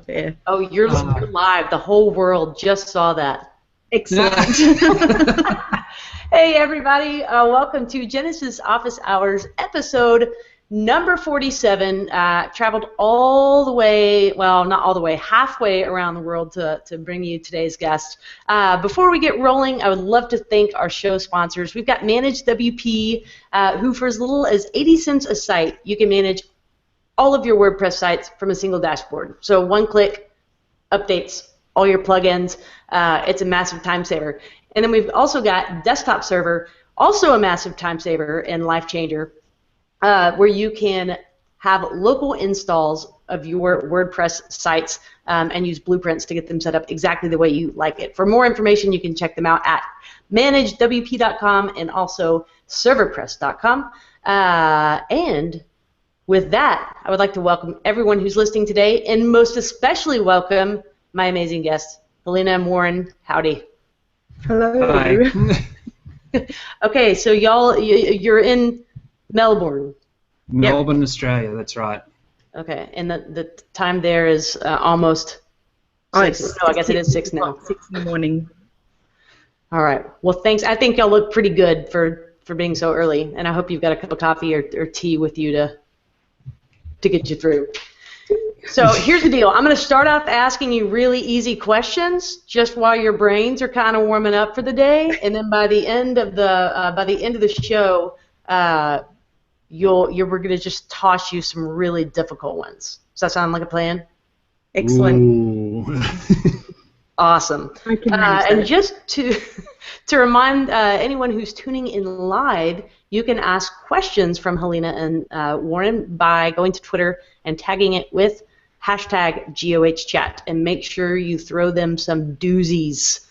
Yeah. Oh, you're live. The whole world just saw that. Excellent. Hey, everybody. Welcome to Genesis Office Hours episode number 47. Traveled all the way, well, not all the way, halfway around the world to bring you today's guest. Before we get rolling, I would love to thank our show sponsors. We've got Manage WP, who for as little as 80 cents a site, you can manage all of your WordPress sites from a single dashboard. So one click updates all your plugins. It's a massive time saver. And then we've also got Desktop Server, also a massive time saver and life changer, where you can have local installs of your WordPress sites and use blueprints to get them set up exactly the way you like it. For more information, you can check them out at managewp.com and also serverpress.com. And with that, I would like to welcome everyone who's listening today, and most especially welcome my amazing guests, Helena and Warren. Howdy. Hello. Hi. Okay, so y'all, you're in Melbourne. Melbourne, Australia, that's right. Okay, and the time there is almost 6. No, I guess it is 6 now. 6 in the morning. All right. Well, thanks. I think y'all look pretty good for being so early, and I hope you've got a cup of coffee or tea with you to get you through. So here's the deal. I'm going to start off asking you really easy questions just while your brains are kind of warming up for the day, and then by the end of the show, we're going to just toss you some really difficult ones. Does that sound like a plan? Excellent. Awesome. And just to remind anyone who's tuning in live, you can ask questions from Helena and Warren by going to Twitter and tagging it with hashtag GOHChat, and make sure you throw them some doozies.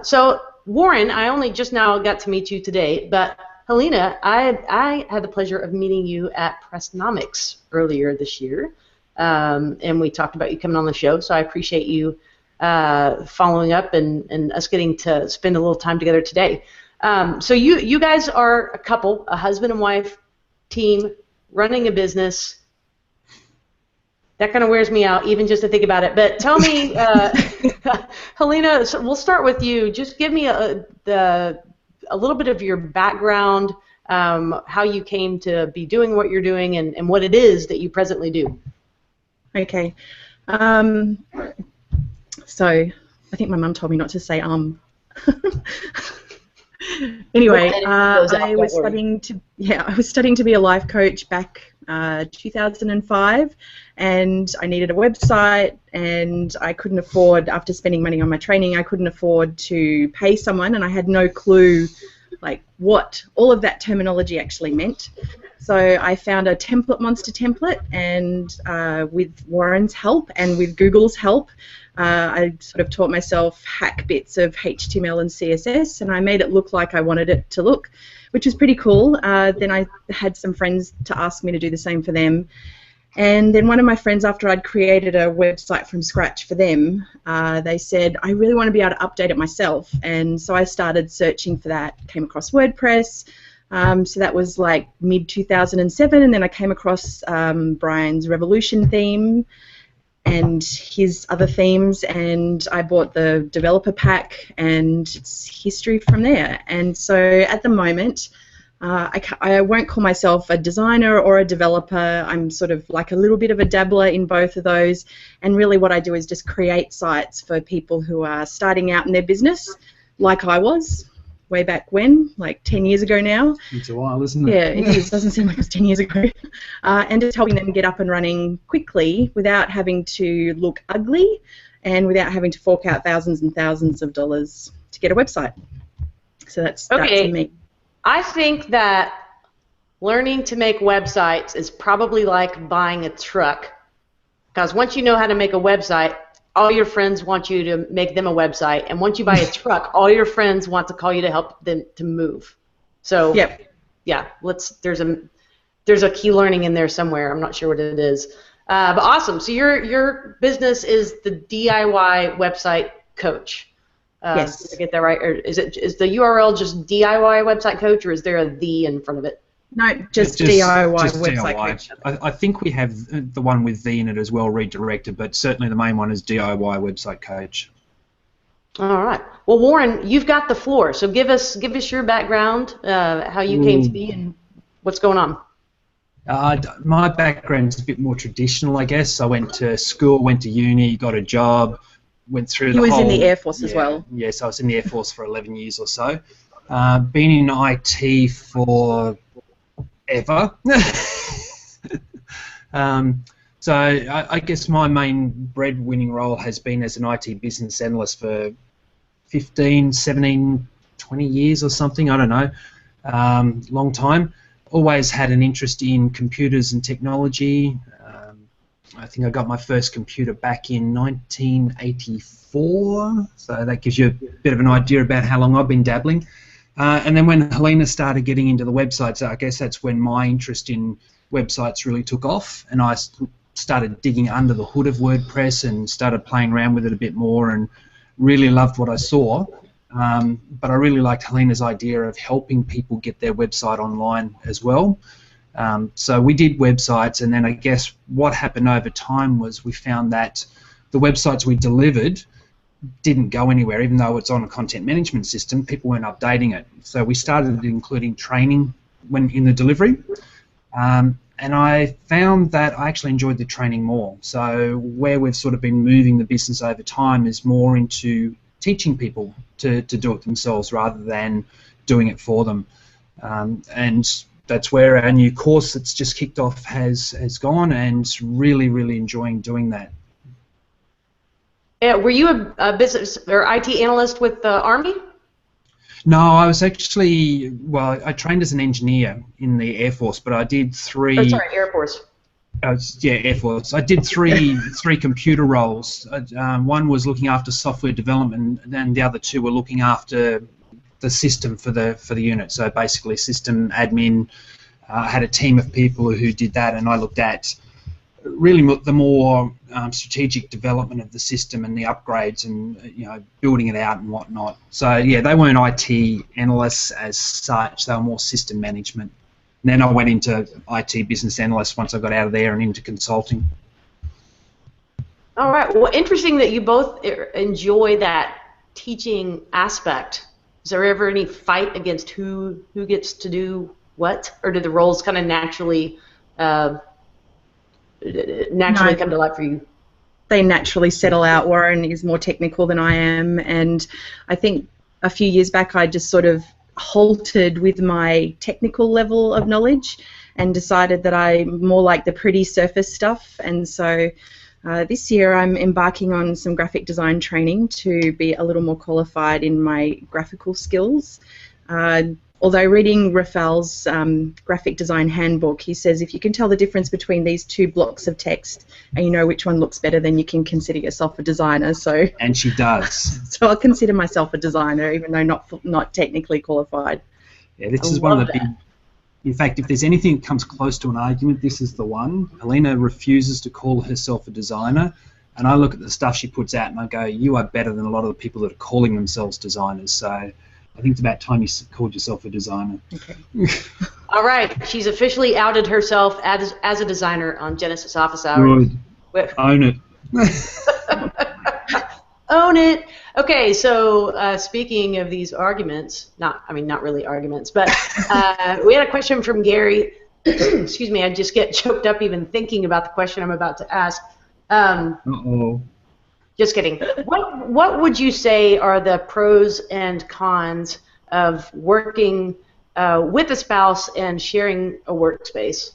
So Warren, I only just now got to meet you today, but Helena, I had the pleasure of meeting you at Pressnomics earlier this year, and we talked about you coming on the show, so I appreciate you following up and us getting to spend a little time together today. So you guys are a couple, a husband and wife team, running a business. That kind of wears me out, even just to think about it. But tell me, Helena, so we'll start with you. Just give me a little bit of your background, how you came to be doing what you're doing, and what it is that you presently do. Okay. So I think my mum told me not to say Anyway, I was studying to be a life coach back 2005, and I needed a website, and I couldn't afford, after spending money on my training, I couldn't afford to pay someone, and I had no clue like what all of that terminology actually meant. So I found a Template Monster template, and with Warren's help and with Google's help, I sort of taught myself hack bits of HTML and CSS, and I made it look like I wanted it to look, which was pretty cool. Then I had some friends to ask me to do the same for them. And then one of my friends, after I'd created a website from scratch for them, they said, I really want to be able to update it myself. And so I started searching for that, came across WordPress. So that was like mid-2007, and then I came across Brian's Revolution theme and his other themes, and I bought the developer pack, and it's history from there. And so at the moment, I won't call myself a designer or a developer. I'm sort of like a little bit of a dabbler in both of those, and really what I do is just create sites for people who are starting out in their business, like I was way back when, like 10 years ago now. It's a while, isn't it? Yeah, it is. Doesn't seem like it was 10 years ago. And just helping them get up and running quickly without having to look ugly and without having to fork out thousands and thousands of dollars to get a website. So that's me. I think that learning to make websites is probably like buying a truck, because once you know how to make a website, all your friends want you to make them a website, and once you buy a truck, all your friends want to call you to help them to move. So yep. Yeah, there's a key learning in there somewhere. I'm not sure what it is, but awesome. So your business is the DIY website coach. Yes. Did I get that right? Or is the URL just DIY website coach, or is there a "the" in front of it? No, just DIY just website DIY. coach. I think we have the one with V in it as well, redirected, but certainly the main one is DIY website coach. All right. Well, Warren, you've got the floor. So give us your background, how you came to be, and what's going on. My background's a bit more traditional, I guess. I went to school, went to uni, got a job, went through the whole... He was in the Air Force as well. Yes, I was in the Air Force for 11 years or so. Been in IT for ever. So I guess my main breadwinning role has been as an IT business analyst for 15, 17, 20 years or something, I don't know, long time. Always had an interest in computers and technology. I think I got my first computer back in 1984, so that gives you a bit of an idea about how long I've been dabbling. And then when Helena started getting into the websites, I guess that's when my interest in websites really took off, and I started digging under the hood of WordPress and started playing around with it a bit more and really loved what I saw. But I really liked Helena's idea of helping people get their website online as well. So we did websites, and then I guess what happened over time was we found that the websites we delivered didn't go anywhere, even though it's on a content management system. People weren't updating it. So we started including training when in the delivery. And I found that I actually enjoyed the training more. So where we've sort of been moving the business over time is more into teaching people to do it themselves rather than doing it for them. And that's where our new course that's just kicked off has gone, and really, really enjoying doing that. Were you a business or IT analyst with the Army? No, I was actually, well, I trained as an engineer in the Air Force, but I did three... Oh, sorry, Air Force. Yeah, Air Force. I did three computer roles. One was looking after software development, and the other two were looking after the system for the unit. So basically, system admin. I had a team of people who did that, and I looked at really the more strategic development of the system and the upgrades, and building it out and whatnot. So yeah, they weren't IT analysts as such. They were more system management. And then I went into IT business analyst once I got out of there and into consulting. All right. Well, interesting that you both enjoy that teaching aspect. Is there ever any fight against who gets to do what, or do the roles kind of naturally come to life for you? They naturally settle out. Warren is more technical than I am, and I think a few years back I just sort of halted with my technical level of knowledge and decided that I more like the pretty surface stuff, and so this year I'm embarking on some graphic design training to be a little more qualified in my graphical skills. Although reading Rafael's graphic design handbook, he says if you can tell the difference between these two blocks of text and you know which one looks better, then you can consider yourself a designer. So, and she does. So I'll consider myself a designer, even though not technically qualified. Yeah, this is one of the big... In fact, if there's anything that comes close to an argument, this is the one. Helena refuses to call herself a designer, and I look at the stuff she puts out and I go, you are better than a lot of the people that are calling themselves designers. So I think it's about time you called yourself a designer. Okay. All right. She's officially outed herself as a designer on Genesis Office Hours. Good. Own it. Own it. Okay, so speaking of these arguments, not really arguments, but we had a question from Gary. Excuse me, I just get choked up even thinking about the question I'm about to ask. Uh-oh. Just kidding. What would you say are the pros and cons of working with a spouse and sharing a workspace?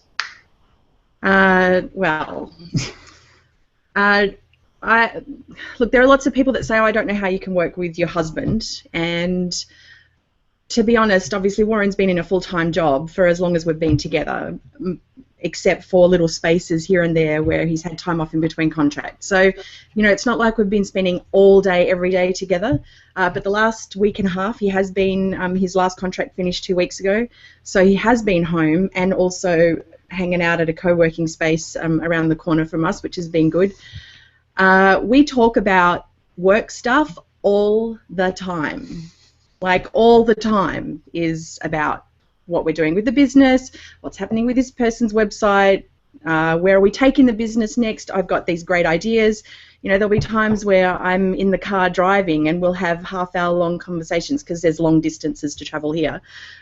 Look, there are lots of people that say, oh, I don't know how you can work with your husband, and to be honest, obviously Warren's been in a full-time job for as long as we've been together, except for little spaces here and there where he's had time off in between contracts. So, it's not like we've been spending all day, every day together, but the last week and a half he has been, his last contract finished 2 weeks ago, so he has been home and also hanging out at a co-working space around the corner from us, which has been good. We talk about work stuff all the time. Like, all the time is about what we're doing with the business, what's happening with this person's website, where are we taking the business next. I've got these great ideas. You know, there'll be times where I'm in the car driving and we'll have half-hour-long conversations because there's long distances to travel here.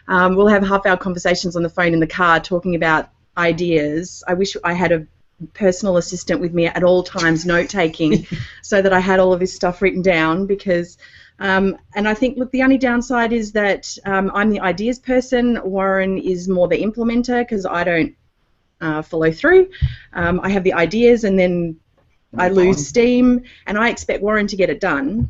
We'll have half-hour conversations on the phone in the car talking about ideas. I wish I had a personal assistant with me at all times note-taking so that I had all of this stuff written down because, and I think, look, the only downside is that I'm the ideas person. Warren is more the implementer because I don't follow through. I have the ideas and then I lose steam, and I expect Warren to get it done.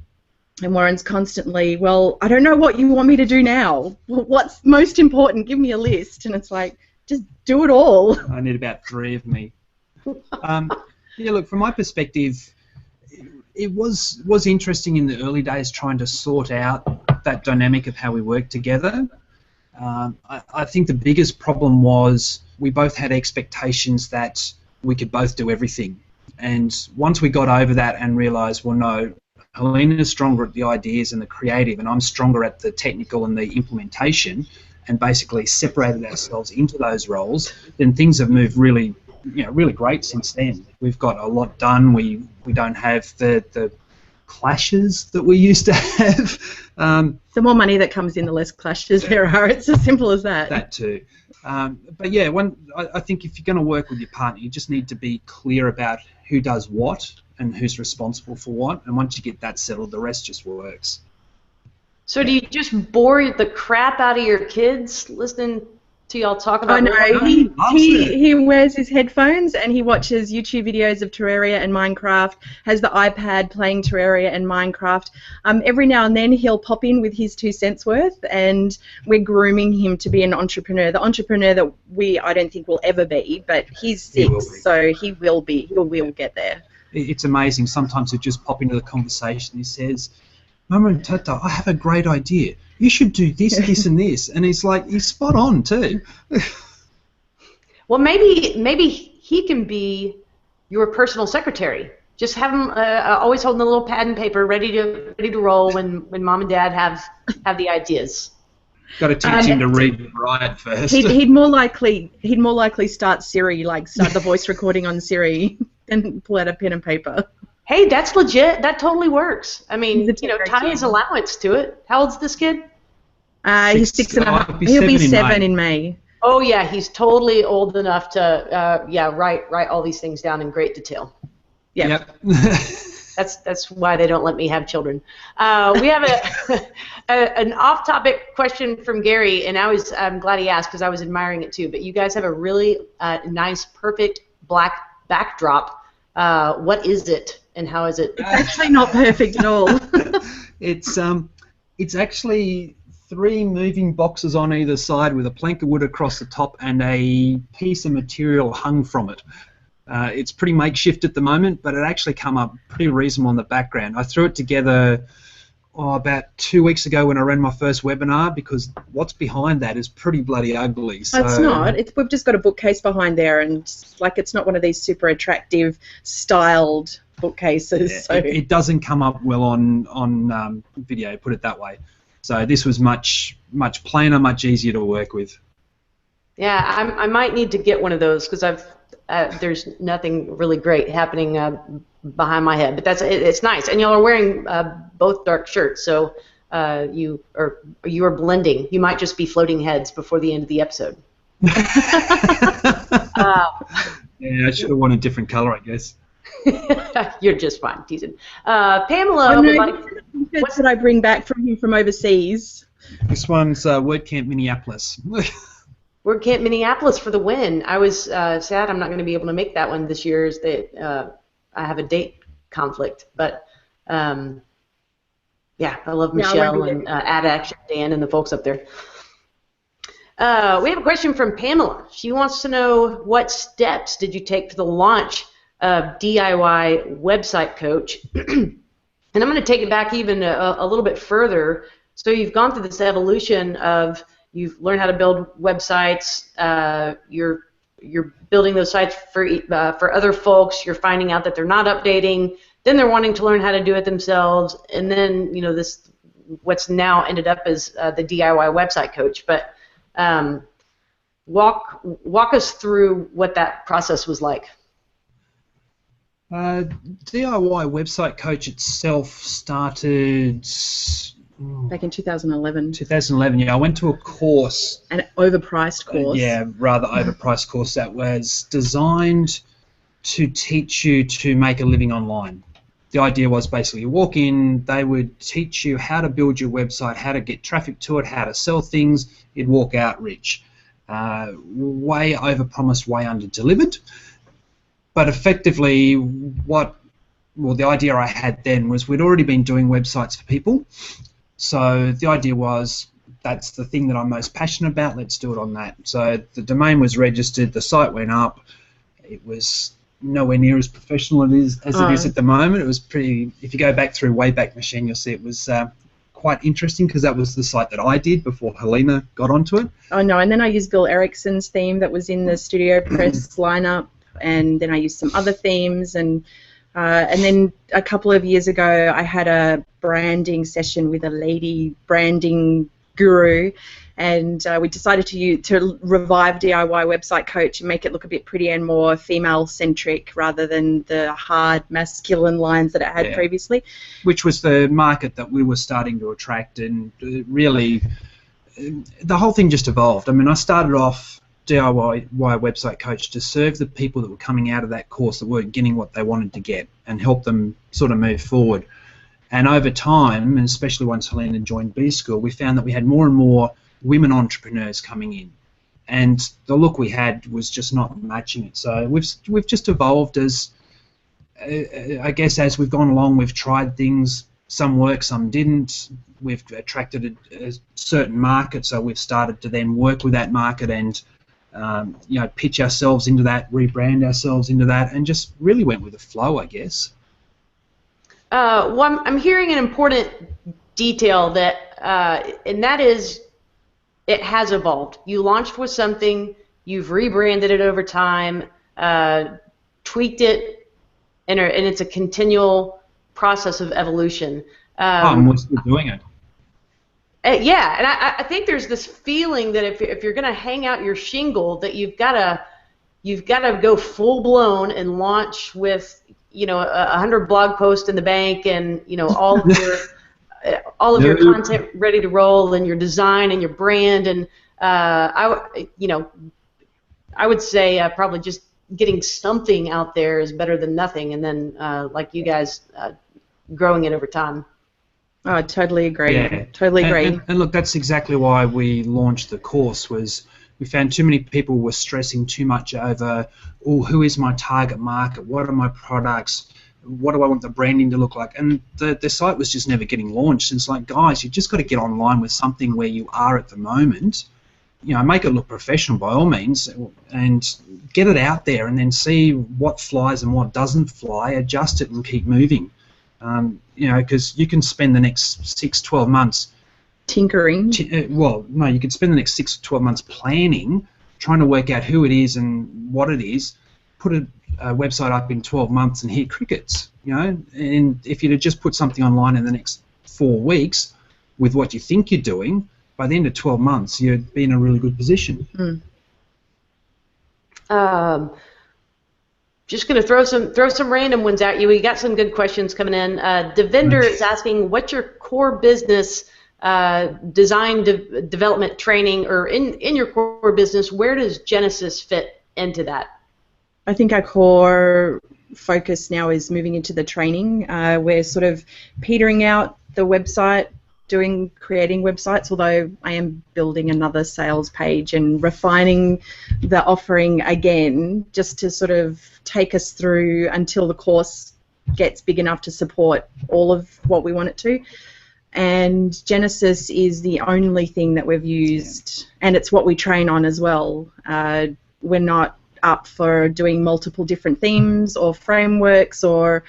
And Warren's constantly, well, I don't know what you want me to do now. What's most important? Give me a list. And it's like, just do it all. I need about 3 of me. Yeah, look, from my perspective, it was interesting in the early days trying to sort out that dynamic of how we work together. I think the biggest problem was we both had expectations that we could both do everything. And once we got over that and realised, well, no, Helena's stronger at the ideas and the creative, and I'm stronger at the technical and the implementation, and basically separated ourselves into those roles, then things have moved really, really great since then. We've got a lot done. We don't have the clashes that we used to have. The more money that comes in, the less clashes there are. It's as simple as that. That too. But yeah, I think if you're going to work with your partner, you just need to be clear about who does what and who's responsible for what. And once you get that settled, the rest just works. So do you just bore the crap out of your kids listening to y'all talk about? Oh no, he wears his headphones and he watches YouTube videos of Terraria and Minecraft, has the iPad playing Terraria and Minecraft. Every now and then he'll pop in with his 2 cents worth, and we're grooming him to be an entrepreneur. The entrepreneur that I don't think will ever be, but he's 6, so he will be. He will get there. It's amazing. Sometimes he'll just pop into the conversation. He says, Mama and Tata, I have a great idea. You should do this, this, and this. And he's like, he's spot on too. Well, maybe he can be your personal secretary. Just have him always holding a little pad and paper, ready to roll when Mom and Dad have the ideas. Got to teach him to read and write first. He'd more likely start Siri, start the voice recording on Siri, than pull out a pen and paper. Hey, that's legit. That totally works. I mean, tie his allowance to it. How old's this kid? He's 6.5. He'll be 7 in May. Oh yeah, he's totally old enough to write all these things down in great detail. Yep. That's why they don't let me have children. We have an off-topic question from Gary, and I'm glad he asked because I was admiring it too. But you guys have a really nice, perfect black backdrop. What is it? And how is it? It's actually not perfect at all. It's actually 3 moving boxes on either side with a plank of wood across the top and a piece of material hung from it. It's pretty makeshift at the moment, but it actually come up pretty reasonable in the background. I threw it together about 2 weeks ago when I ran my first webinar because what's behind that is pretty bloody ugly. So it's not. We've just got a bookcase behind there, and it's not one of these super attractive, styled bookcases. Yeah, so it doesn't come up well on video, put it that way. So this was much plainer, much easier to work with. Yeah, I might need to get one of those because there's nothing really great happening behind my head, but it's nice. And y'all are wearing both dark shirts, so you are blending. You might just be floating heads before the end of the episode. Yeah, I should have worn a different color, I guess. You're just fine, teasing. Pamela would like. What did I bring back from him from overseas? This one's WordCamp Minneapolis. WordCamp Minneapolis for the win. I was sad I'm not going to be able to make that one this year. I have a date conflict, but yeah, I love Michelle and Ad Action Dan and the folks up there. We have a question from Pamela. She wants to know what steps did you take for the launch of DIY Website Coach? And I'm going to take it back even a little bit further. So you've gone through this evolution of you've learned how to build websites. You're building those sites for other folks. You're finding out that they're not updating. Then they're wanting to learn how to do it themselves. And then what's now ended up as the DIY Website Coach. But Walk us through what that process was like. DIY Website Coach itself started back in 2011. 2011, yeah. I went to a course. An overpriced course. Yeah, rather overpriced course that was designed to teach you to make a living online. The idea was basically you walk in, they would teach you how to build your website, how to get traffic to it, how to sell things. You'd walk out rich. Way overpromised, way under-delivered. But effectively, the idea I had then was we'd already been doing websites for people. So the idea was, that's the thing that I'm most passionate about, let's do it on that. So the domain was registered, the site went up. It was nowhere near as professional as it is at the moment. It was pretty, if you go back through Wayback Machine, you'll see it was quite interesting because that was the site that I did before Helena got onto it. Oh no, and then I used Bill Erickson's theme that was in the Studio Press lineup, and then I used some other themes, and then a couple of years ago I had a branding session with a lady branding guru, and we decided to revive DIY Website Coach and make it look a bit prettier and more female-centric rather than the hard masculine lines that it had previously. Which was the market that we were starting to attract, and really the whole thing just evolved. I mean, I started off DIY Website Coach to serve the people that were coming out of that course that weren't getting what they wanted to get and help them sort of move forward. And over time, and especially once Helena joined B School, we found that we had more and more women entrepreneurs coming in, and the look we had was just not matching it. So we've just evolved as, I guess, as we've gone along. We've tried things. Some work, some didn't. We've attracted a certain market, so we've started to then work with that market and pitch ourselves into that, rebrand ourselves into that, and just really went with the flow, I guess. I'm hearing an important detail that, and that is, it has evolved. You launched with something, you've rebranded it over time, tweaked it, and it's a continual process of evolution. And we're still doing it. Yeah, and I think there's this feeling that if you're going to hang out your shingle, that you've got to go full blown and launch with 100 blog posts in the bank, and all of your content ready to roll, and your design and your brand, and I would say probably just getting something out there is better than nothing, and then like you guys, growing it over time. Oh, I totally agree. Yeah. Totally agree. And look, that's exactly why we launched the course. Was we found too many people were stressing too much over, who is my target market? What are my products? What do I want the branding to look like? And the site was just never getting launched. And it's like, guys, you've just got to get online with something where you are at the moment. Make it look professional by all means, and get it out there, and then see what flies and what doesn't fly. Adjust it and keep moving. Because you can spend the next 6-12 months tinkering. You could spend the next 6 to 12 months planning, trying to work out who it is and what it is, put a website up in 12 months and hear crickets, and if you'd just put something online in the next 4 weeks with what you think you're doing, by the end of 12 months you'd be in a really good position. Just going to throw some random ones at you. We got some good questions coming in. Devinder is asking, what's your core business design development training, or in your core business, where does Genesis fit into that? I think our core focus now is moving into the training. We're sort of petering out the website, creating websites, although I am building another sales page and refining the offering again, just to sort of take us through until the course gets big enough to support all of what we want it to. And Genesis is the only thing that we've used, and it's what we train on as well. We're not up for doing multiple different themes or frameworks or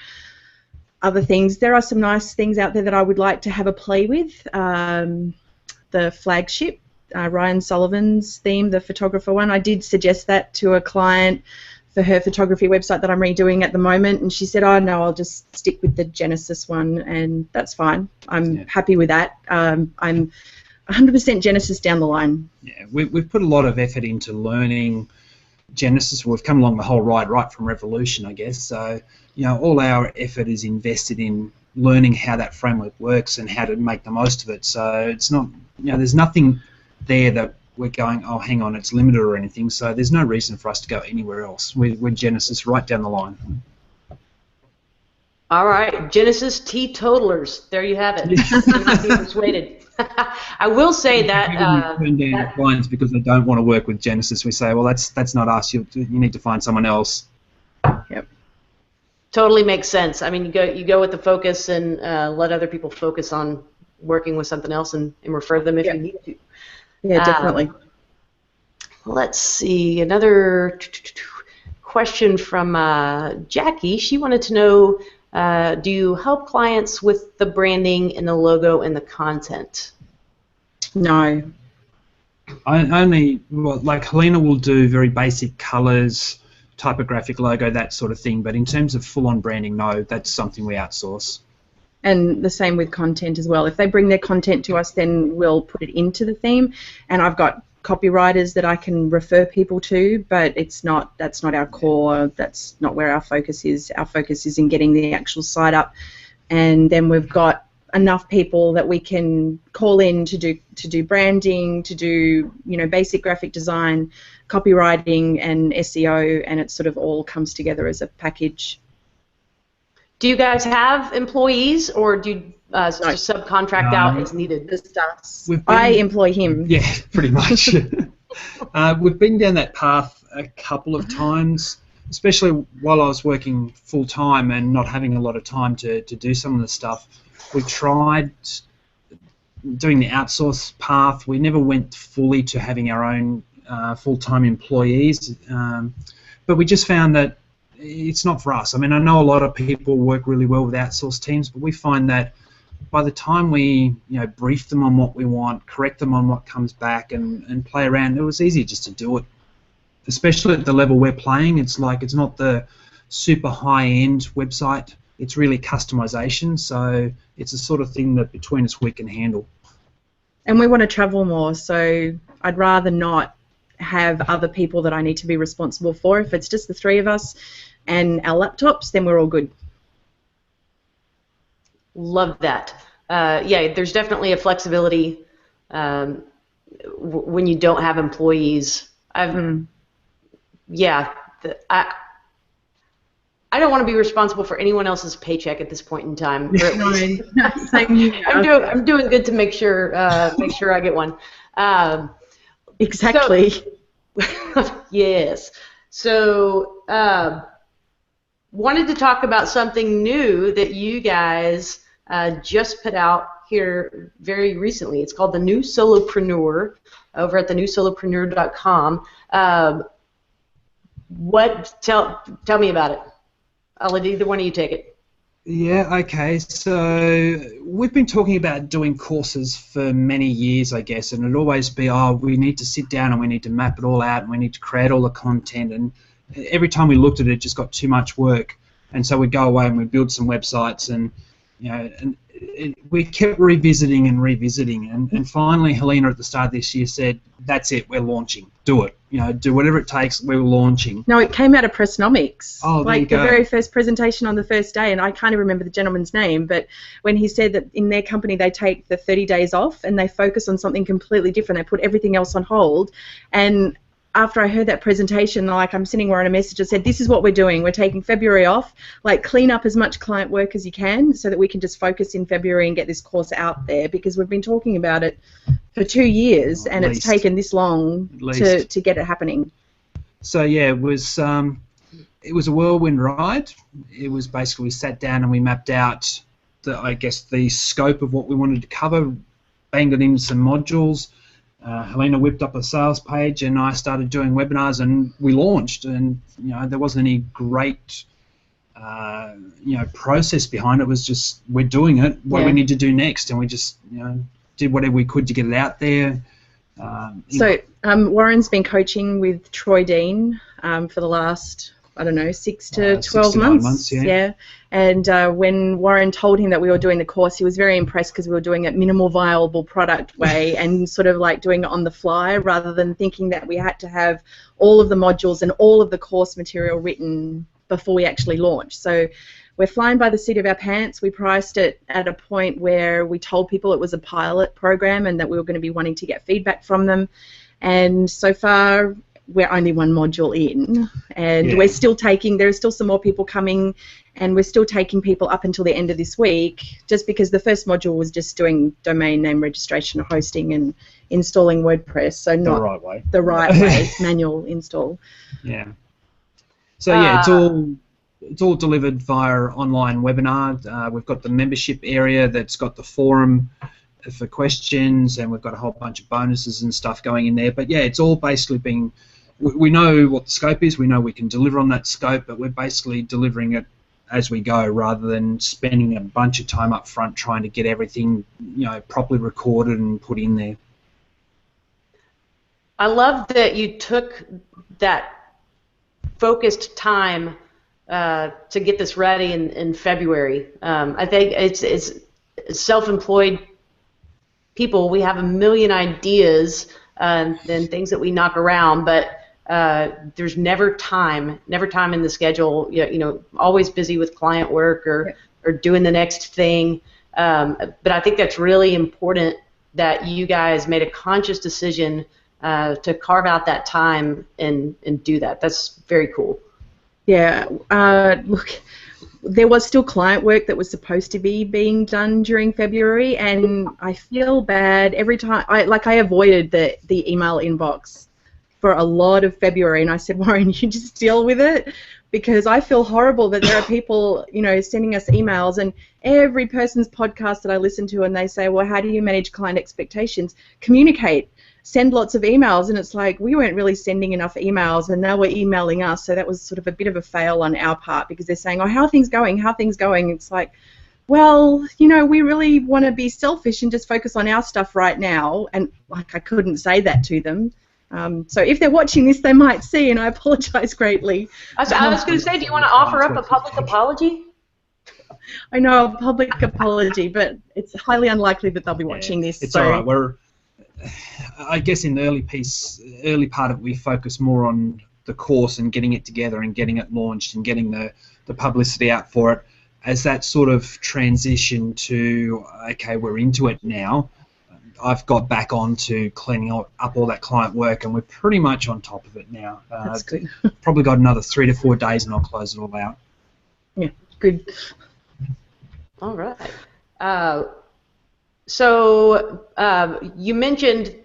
other things. There are some nice things out there that I would like to have a play with. The flagship, Ryan Sullivan's theme, the photographer one, I did suggest that to a client for her photography website that I'm redoing at the moment, and she said, oh no, I'll just stick with the Genesis one, and that's fine. I'm happy with that. I'm 100% Genesis down the line. Yeah, we've put a lot of effort into learning Genesis. We've come along the whole ride, right from Revolution, I guess. So, all our effort is invested in learning how that framework works and how to make the most of it. So it's not, there's nothing there that we're going, oh, hang on, it's limited or anything. So there's no reason for us to go anywhere else. We're Genesis right down the line. All right, Genesis teetotalers. There you have it. Do not be persuaded. I will say that. Turn down clients because they don't want to work with Genesis. We say, well, that's not us. You need to find someone else. Yep. Totally makes sense. I mean, you go with the focus and let other people focus on working with something else and refer them if you need to. Yeah, definitely. Let's see, another question from Jackie. She wanted to know, do you help clients with the branding and the logo and the content? No. Like Helena will do very basic colours, typographic logo, that sort of thing, but in terms of full-on branding, no, that's something we outsource. And the same with content as well. If they bring their content to us, then we'll put it into the theme, and I've got copywriters that I can refer people to, but that's not our core. That's not where our focus is. Our focus is in getting the actual site up, and then we've got enough people that we can call in to do branding, to do basic graphic design, copywriting, and SEO, and it sort of all comes together as a package. Do you guys have employees, or do you just subcontract out as needed? Just us. I employ him. Yeah, pretty much. We've been down that path a couple of times, especially while I was working full-time and not having a lot of time to do some of the stuff. We tried doing the outsource path. We never went fully to having our own full-time employees, but we just found that it's not for us. I mean, I know a lot of people work really well with outsourced teams, but we find that by the time we brief them on what we want, correct them on what comes back, and play around, it was easier just to do it. Especially at the level we're playing, it's not the super high-end website. It's really customization, so it's the sort of thing that between us we can handle. And we want to travel more, so I'd rather not have other people that I need to be responsible for. If it's just the three of us and our laptops, then we're all good. Love that. Yeah, there's definitely a flexibility when you don't have employees. I don't want to be responsible for anyone else's paycheck at this point in time. I'm doing good to make sure I get one. Exactly. Yes. So, wanted to talk about something new that you guys just put out here very recently. It's called The New Solopreneur over at thenewsolopreneur.com. Tell me about it. I'll let either one of you take it. Yeah, okay. So we've been talking about doing courses for many years, I guess, and it'd always be, we need to sit down and we need to map it all out and we need to create all the content, and every time we looked at it, it just got too much work, and so we'd go away and we'd build some websites, and we kept revisiting, and finally Helena at the start of this year said, that's it, we're launching, do it. Do whatever it takes, we're launching. No, it came out of Pressnomics. Oh, like the very first presentation on the first day, and I can't even remember the gentleman's name, but when he said that in their company they take the 30 days off and they focus on something completely different, they put everything else on hold, and after I heard that presentation, I'm sitting there on a message that said, this is what we're doing. We're taking February off. Clean up as much client work as you can so that we can just focus in February and get this course out there, because we've been talking about it for 2 years and it's taken this long to get it happening. So yeah, it was a whirlwind ride. It was basically, we sat down and we mapped out the scope of what we wanted to cover, banged it into some modules. Helena whipped up a sales page and I started doing webinars and we launched, and there wasn't any great process behind it. It was just, we're doing it, what do we need to do next, and we just did whatever we could to get it out there. Warren's been coaching with Troy Dean for the last I don't know, 6 to 12 6 to 9 months. months, yeah. And when Warren told him that we were doing the course, he was very impressed because we were doing it minimal viable product way and sort of like doing it on the fly rather than thinking that we had to have all of the modules and all of the course material written before we actually launched. So we're flying by the seat of our pants. We priced it at a point where we told people it was a pilot program and that we were going to be wanting to get feedback from them. And so far, we're only one module in, and we're still taking, there are still some more people coming, and we're still taking people up until the end of this week, just because the first module was just doing domain name registration, hosting, and installing WordPress, so not the right way, manual install. Yeah. So yeah, it's all delivered via online webinar. We've got the membership area that's got the forum for questions, and we've got a whole bunch of bonuses and stuff going in there. But yeah, it's all basically being, we know what the scope is, we know we can deliver on that scope, but we're basically delivering it as we go rather than spending a bunch of time up front trying to get everything, you know, properly recorded and put in there. I love that you took that focused time to get this ready in February. I think it's self-employed people, we have a million ideas and things that we knock around, but there's never time in the schedule. You know, always busy with client work or doing the next thing. But I think that's really important that you guys made a conscious decision to carve out that time and do that. That's very cool. Yeah. Look, there was still client work that was supposed to be being done during February, and I feel bad every time. I avoided the email inbox for a lot of February, and I said, Warren, you just deal with it, because I feel horrible that there are people, you know, sending us emails, and every person's podcast that I listen to, and they say, well, how do you manage client expectations? Communicate. Send lots of emails, and it's like we weren't really sending enough emails, and now we're emailing us, so that was sort of a bit of a fail on our part, because they're saying, oh, how are things going, how are things going? It's like, well, you know, we really want to be selfish and just focus on our stuff right now, and like I couldn't say that to them. So if they're watching this, they might see, and I apologize greatly. I was going to say, do you want to offer up a public apology? I know, a public apology, but it's highly unlikely that they'll be watching this. It's all right. I guess in the early part of it, we focus more on the course and getting it together and getting it launched and getting the publicity out for it. As that sort of transition to, okay, we're into it now, I've got back on to cleaning up all that client work, and we're pretty much on top of it now. That's good. Probably got another 3 to 4 days and I'll close it all out. Yeah, good. All right. So you mentioned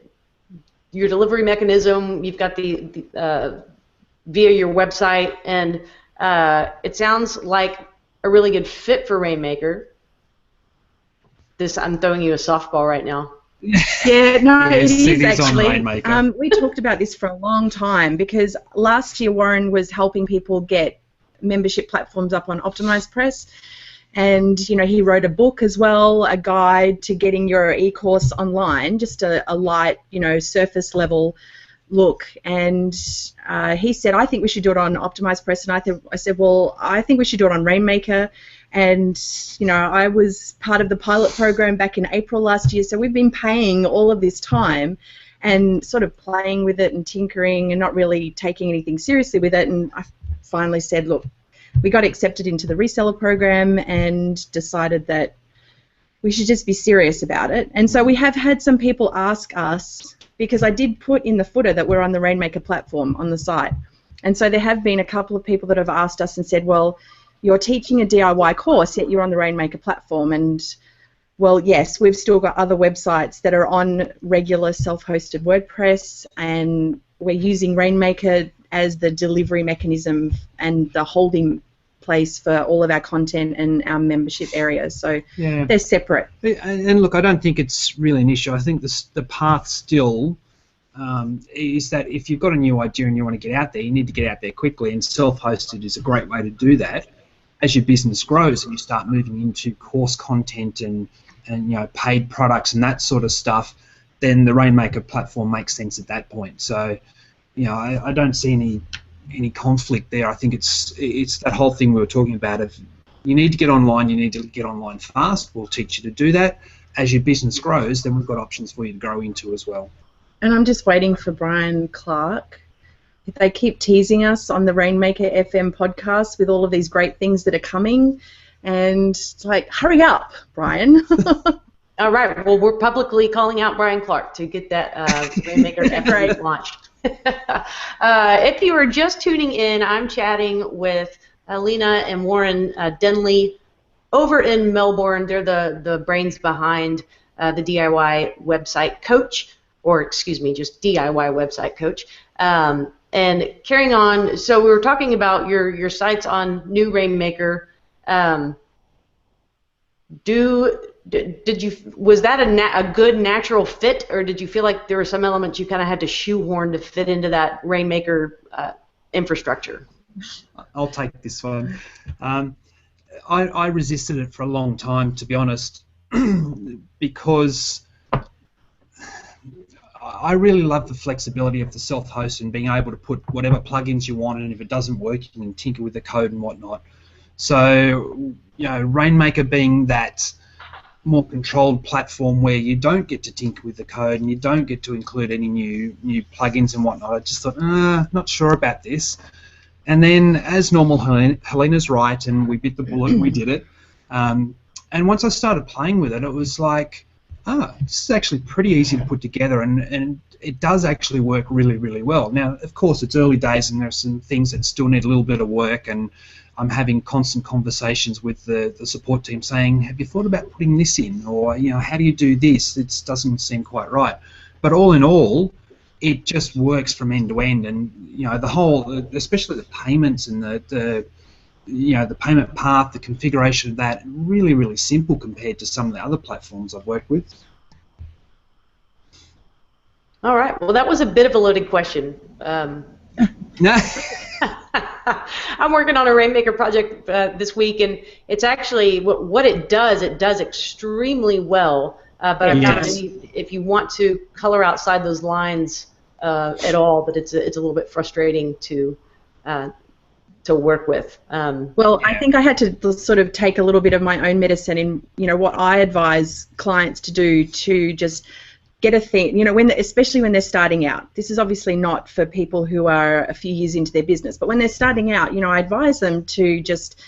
your delivery mechanism. You've got the via your website, and it sounds like a really good fit for Rainmaker. I'm throwing you a softball right now. Yeah, no, it is actually. We talked about this for a long time, because last year Warren was helping people get membership platforms up on OptimizePress. And, you know, he wrote a book as well, a guide to getting your e-course online, just a light, you know, surface level look. And he said, I think we should do it on OptimizePress. And I said, well, I think we should do it on Rainmaker. And, you know, I was part of the pilot program back in April last year, so we've been paying all of this time and sort of playing with it and tinkering and not really taking anything seriously with it. And I finally said, look, we got accepted into the reseller program and decided that we should just be serious about it. And so we have had some people ask us, because I did put in the footer that we're on the Rainmaker platform on the site. And so there have been a couple of people that have asked us and said, well, you're teaching a DIY course, yet you're on the Rainmaker platform. And, well, yes, we've still got other websites that are on regular self-hosted WordPress, and we're using Rainmaker as the delivery mechanism and the holding place for all of our content and our membership areas. So they're separate. And look, I don't think it's really an issue. I think the path still is that if you've got a new idea and you want to get out there, you need to get out there quickly, and self-hosted is a great way to do that. As your business grows and you start moving into course content and you know, paid products and that sort of stuff, then the Rainmaker platform makes sense at that point. So, you know, I don't see any any conflict there. I think it's that whole thing we were talking about of you need to get online, you need to get online fast. We'll teach you to do that. As your business grows, then we've got options for you to grow into as well. And I'm just waiting for Brian Clark. If they keep teasing us on the Rainmaker FM podcast with all of these great things that are coming, and it's like, hurry up, Brian. All right. Well, we're publicly calling out Brian Clark to get that Rainmaker FM launched. If you are just tuning in, I'm chatting with Alina and Warren Denley over in Melbourne. They're the brains behind the DIY website coach, or excuse me, just DIY website coach. And carrying on, so we were talking about your sites on New Rainmaker. Was that a good natural fit, or did you feel like there were some elements you kind of had to shoehorn to fit into that Rainmaker infrastructure? I'll take this one. I resisted it for a long time, to be honest, because I really love the flexibility of the self-host and being able to put whatever plugins you want, and if it doesn't work, you can tinker with the code and whatnot. So, Rainmaker being that more controlled platform where you don't get to tinker with the code and you don't get to include any new plugins and whatnot, I just thought, not sure about this. And then, as normal, Helena's right, and we bit the bullet and we did it. And once I started playing with it, it was like, this is actually pretty easy to put together, and it does actually work really, really well. Now, of course, it's early days, and there are some things that still need a little bit of work, and I'm having constant conversations with the support team saying, have you thought about putting this in? Or, how do you do this? It doesn't seem quite right. But all in all, it just works from end to end, and the whole, especially the payments and the payment path, the configuration of that, really, really simple compared to some of the other platforms I've worked with. All right. Well, that was a bit of a loaded question. No. I'm working on a Rainmaker project this week, and it's actually what it does extremely well. But I'm not if you want to color outside those lines at all, but it's a little bit frustrating to work with. I think I had to sort of take a little bit of my own medicine in, what I advise clients to do to just get a thing, especially when they're starting out. This is obviously not for people who are a few years into their business, but when they're starting out, I advise them to just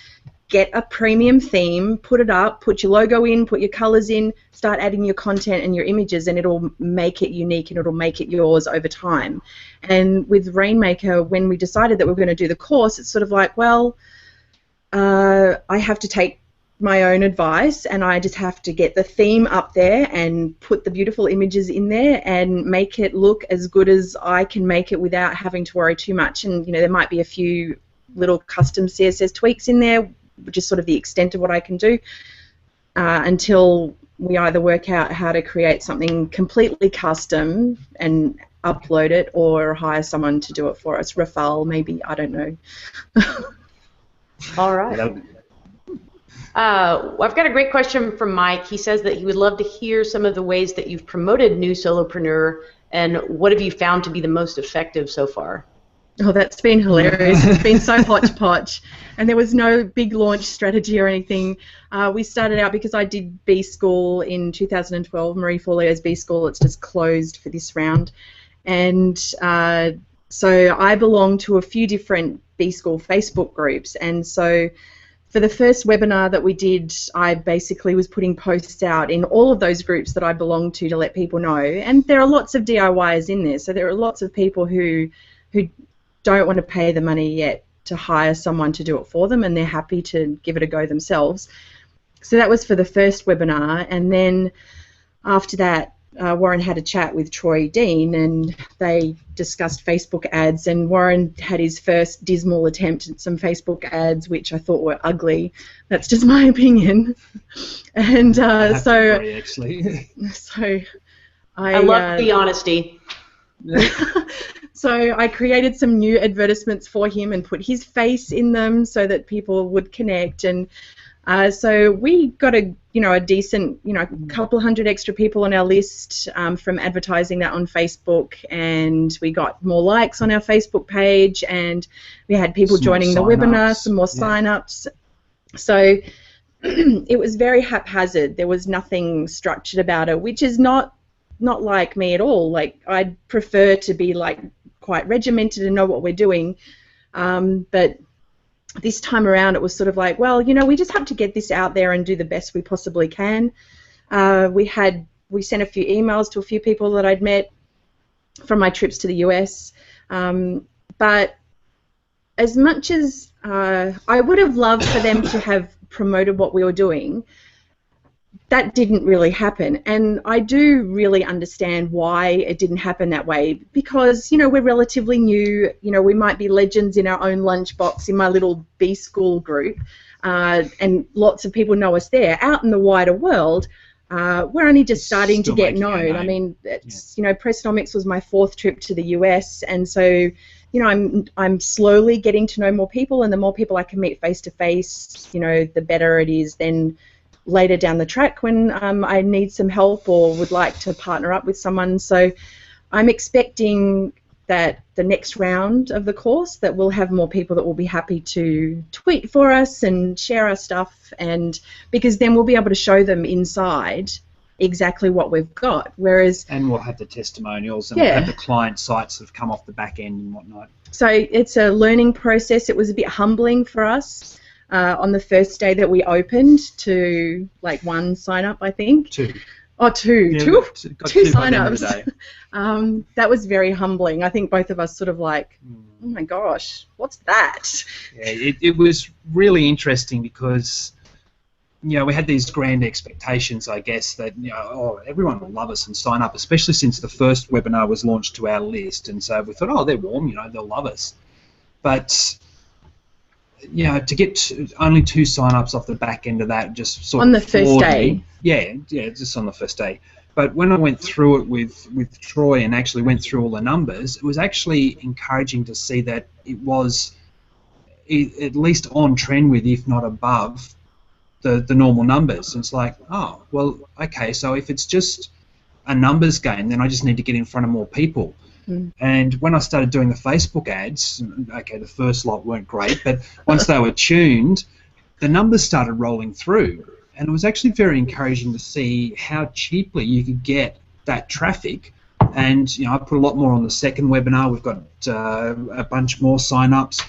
get a premium theme, put it up, put your logo in, put your colors in, start adding your content and your images, and it'll make it unique and it'll make it yours over time. And with Rainmaker, when we decided that we were going to do the course, it's sort of like, well, I have to take my own advice, and I just have to get the theme up there and put the beautiful images in there and make it look as good as I can make it without having to worry too much. And there might be a few little custom CSS tweaks in there, which is sort of the extent of what I can do, until we either work out how to create something completely custom and upload it, or hire someone to do it for us. Rafal, maybe, I don't know. All right. I've got a great question from Mike. He says that he would love to hear some of the ways that you've promoted New Solopreneur, and what have you found to be the most effective so far? Oh, that's been hilarious. It's been so hodgepodge, and there was no big launch strategy or anything. We started out because I did B School in 2012, Marie Forleo's B School. It's just closed for this round. And so I belong to a few different B School Facebook groups, and so for the first webinar that we did, I basically was putting posts out in all of those groups that I belong to let people know. And there are lots of DIYers in there, so there are lots of people who don't want to pay the money yet to hire someone to do it for them, and they're happy to give it a go themselves. So that was for the first webinar, and then after that, Warren had a chat with Troy Dean, and they discussed Facebook ads, and Warren had his first dismal attempt at some Facebook ads, which I thought were ugly. That's just my opinion. And so I love the honesty. So I created some new advertisements for him and put his face in them so that people would connect, and So we got a decent, a couple hundred extra people on our list from advertising that on Facebook, and we got more likes on our Facebook page, and we had people joining the webinar, some more sign-ups. So it was very haphazard. There was nothing structured about it, which is not like me at all. Like, I'd prefer to be like quite regimented and know what we're doing, but this time around it was sort of like, well, we just have to get this out there and do the best we possibly can. We sent a few emails to a few people that I'd met from my trips to the US, but as much as I would have loved for them to have promoted what we were doing, that didn't really happen, and I do really understand why it didn't happen that way, because we're relatively new. We might be legends in our own lunchbox in my little B school group, and lots of people know us there. Out in the wider world, we're only just starting to get known. I mean, it's, Pressnomics was my 4th trip to the US, and so I'm slowly getting to know more people, and the more people I can meet face to face, the better it is then later down the track when I need some help or would like to partner up with someone. So I'm expecting that the next round of the course that we'll have more people that will be happy to tweet for us and share our stuff, and because then we'll be able to show them inside exactly what we've got. And we'll have the testimonials, and we'll have the client sites that have come off the back end and whatnot. So it's a learning process. It was a bit humbling for us on the first day that we opened to like 1 sign-up, I think. 2. Oh, 2. Yeah, two sign-ups. That was very humbling. I think both of us sort of like, oh my gosh, what's that? Yeah, it was really interesting because we had these grand expectations, I guess, that everyone will love us and sign up, especially since the first webinar was launched to our list, and so we thought, oh, they're warm, they'll love us. But to get only 2 sign-ups off the back end of that just sort on of the first day. Yeah, just on the first day. But when I went through it with Troy and actually went through all the numbers, it was actually encouraging to see that it was at least on trend with, if not above, the normal numbers. And it's like, oh, well, okay, so if it's just a numbers game, then I just need to get in front of more people. And when I started doing the Facebook ads, okay, the first lot weren't great, but once they were tuned, the numbers started rolling through. And it was actually very encouraging to see how cheaply you could get that traffic. And I put a lot more on the second webinar. We've got a bunch more sign-ups.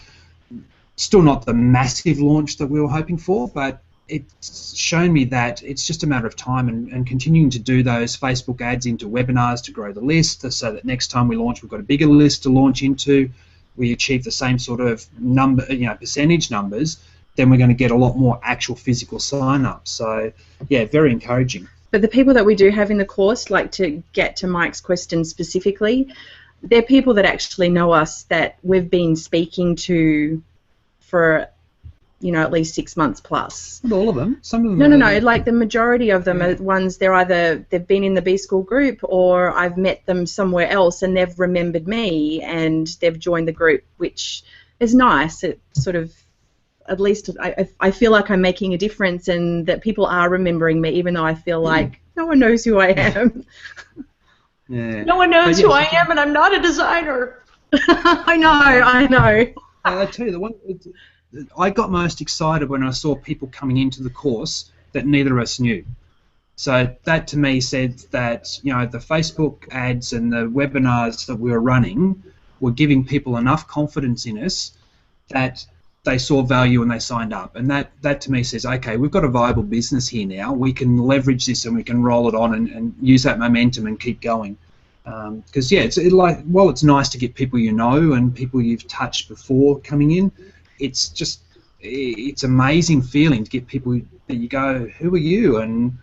Still not the massive launch that we were hoping for, but it's shown me that it's just a matter of time and continuing to do those Facebook ads into webinars to grow the list, so that next time we launch, we've got a bigger list to launch into. We achieve the same sort of number, percentage numbers, then we're going to get a lot more actual physical sign-ups. So, yeah, very encouraging. But the people that we do have in the course, like to get to Mike's question specifically, they're people that actually know us, that we've been speaking to for at least 6 months plus. Not all of them. Some of them. No. Like the majority of them are ones they've been in the B School group, or I've met them somewhere else and they've remembered me and they've joined the group, which is nice. It sort of, at least I feel like I'm making a difference and that people are remembering me, even though I feel like no one knows who I am. Yeah. No one knows who I am, and I'm not a designer. I know. I tell you, the one I got most excited when I saw people coming into the course that neither of us knew. So that to me said that the Facebook ads and the webinars that we were running were giving people enough confidence in us that they saw value and they signed up. And that to me says, okay, we've got a viable business here now. We can leverage this and we can roll it on and use that momentum and keep going. Because while it's nice to get people and people you've touched before coming in, it's amazing feeling to get people that you go, who are you? And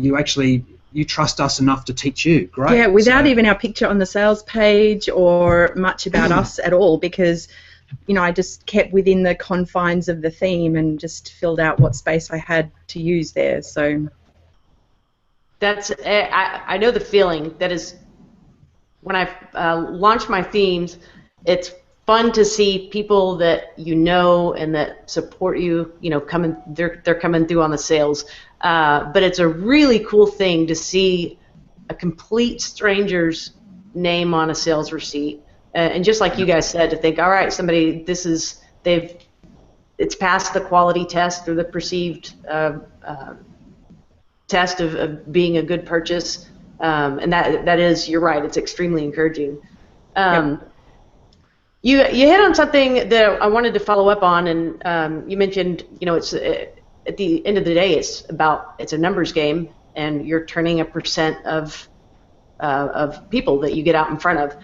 you trust us enough to teach you. Great. Yeah, without even our picture on the sales page or much about us at all, because I just kept within the confines of the theme and just filled out what space I had to use there. So that's I know the feeling that is when I launch my themes. It's fun to see people that you know and that support you, coming. They're coming through on the sales. But it's a really cool thing to see a complete stranger's name on a sales receipt, and just like you guys said, to think, all right, somebody, it's passed the quality test or the perceived test of being a good purchase, and that is, you're right, it's extremely encouraging. You hit on something that I wanted to follow up on, and you mentioned, it's at the end of the day, it's a numbers game, and you're turning a percent of people that you get out in front of.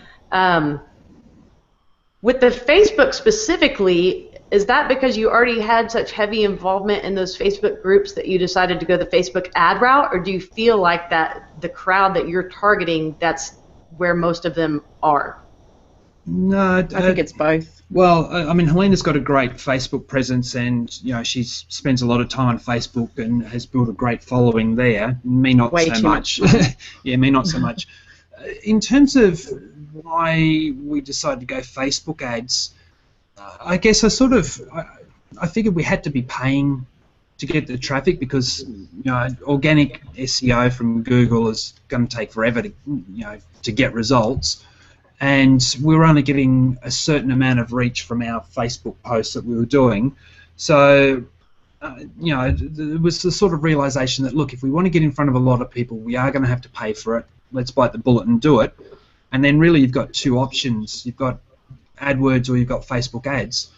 With the Facebook specifically, is that because you already had such heavy involvement in those Facebook groups that you decided to go the Facebook ad route, or do you feel like that the crowd that you're targeting, that's where most of them are? No, I think it's both. Well, I mean, Helena's got a great Facebook presence, and she spends a lot of time on Facebook and has built a great following there. Me, not Way so too much. Yeah, me, not so much. In terms of why we decided to go Facebook ads, I guess I figured we had to be paying to get the traffic, because organic SEO from Google is going to take forever to get results. And we were only getting a certain amount of reach from our Facebook posts that we were doing. So, there was the sort of realization that, look, if we want to get in front of a lot of people, we are going to have to pay for it. Let's bite the bullet and do it. And then really you've got two options. You've got AdWords or you've got Facebook ads.